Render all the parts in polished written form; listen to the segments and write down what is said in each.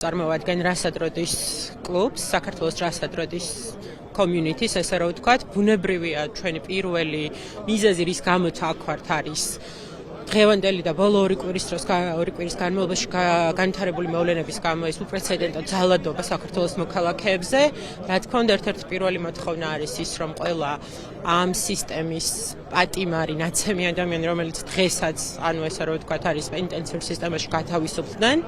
წარმოადგენენ რასადროდის კლუბს, საქართველოს რასადროდის community-ს, ესე რომ ვთქვათ, ბუნებრივია ჩვენი პირველი მიზეზი, რის გამოც აქ ვართ, არის დღევანდელი და ბოლო ორი კვირის განმავლობაში განვითარებული მოვლენების გამო ეს უპრეცედენტო ძალადობა საქართველოს მოქალაქეებზე. რა თქმა უნდა, ერთ-ერთი პირველი მოთხოვნა არის ის, რომ ყველა ამ სისტემის პატიმარი ნაცემი ადამიანი, რომელიც დღესაც, ესე რომ ვთქვათ, არის პენიტენციურ სისტემაში გათავისუფლდნენ.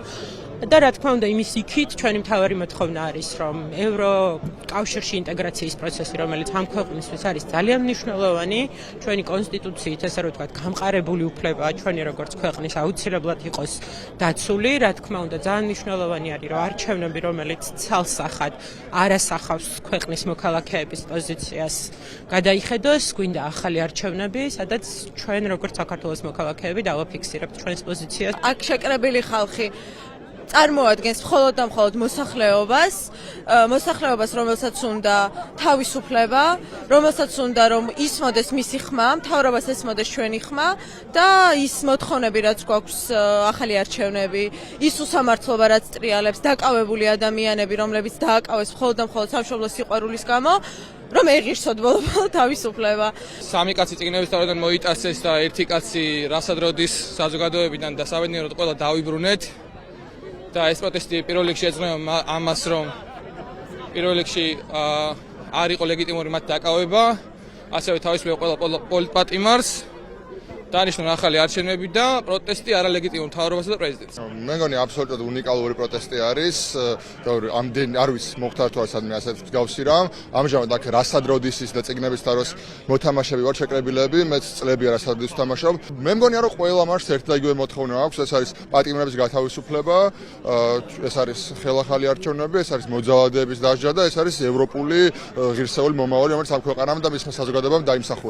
და რა თქმა უნდა, იმის იქით ჩვენი მთავარი მოთხოვნა არის, რომ ევროკავშირში ინტეგრაციის პროცესი, რომელიც ამ ქვეყნისთვის არის ძალიან მნიშვნელოვანი, ჩვენი კონსტიტუციით, ესე რომ ვთქვათ, გამყარებული უფლება ჩვენი როგორც ქვეყნის აუცილებლად იყოს დაცული. რა თქმა უნდა, ძალიან მნიშვნელოვანი არის, რომ არჩევნები, რომელიც ცალსახად არ ასახავს ქვეყნის მოქალაქეების პოზიციას, გადაიხედოს, გვინდა ახალი არჩევნები, სადაც ჩვენ როგორც საქართველოს მოქალაქეები დავაფიქსირებთ ჩვენს პოზიციას. აქ შეკრებილი ხალხი წარმოადგენს მხოლოდ და მხოლოდ მოსახლეობას, რომელსაც უნდა თავისუფლება, რომელსაც უნდა რომ ისმოდეს მისი ხმა, მთავრობას ესმოდეს ჩვენი ხმა და ის მოთხოვნები, რაც გვაქვს ახალი არჩევნები, ის უსამართლობა, რაც ტრიალებს დაკავებული ადამიანები, რომლებიც დააკავეს მხოლოდ და მხოლოდ სამშობლოს სიყვარულის გამო, რომ ეღირსოთ ბოლო თავისუფლება. სამი კაცი წიგნების თავიდან მოიტაცეს და ერთი კაცი რასადროდის საზოგადოებიდან და სამედნიეროდ ყველა დავიბრუნეთ. და ეს პროტესტი პირველ რიგში ეძღვნება ამას, რომ პირველ რიგში არ იყო ლეგიტიმური მათ დაკავება, ასევე თავისუფლება ყველა პოლიტპატიმარს, დანიშნულ ახალი არჩევნები და პროტესტი არალეგიტიმურ მთავრობასა და პრეზიდენტს. მე მგონი აბსოლუტურად უნიკალური პროტესტი არის, ამდენი არ ვიცი მოხდა თუ არა სადმე ასეთ მსგავსი რამ. ამჟამად აქ რასადროდისის და წიგნების თაროს მოთამაშეები ვარ შეკრებილები, მეც წლებია რასადროდის ვთამაშობ. მე მგონი რომ ყველა მარს ერთ და იგივე მოთხოვნა აქვს, ეს არის პატიმრების გათავისუფლება, ეს არის ხელახალი არჩევნები, ეს არის მოძალადეების დასჯა და ეს არის ევროპული ღირსეული მომავალი, რომელიც ამ ქვეყანამ და მისმა საზოგადოებამ დაიმსახურა.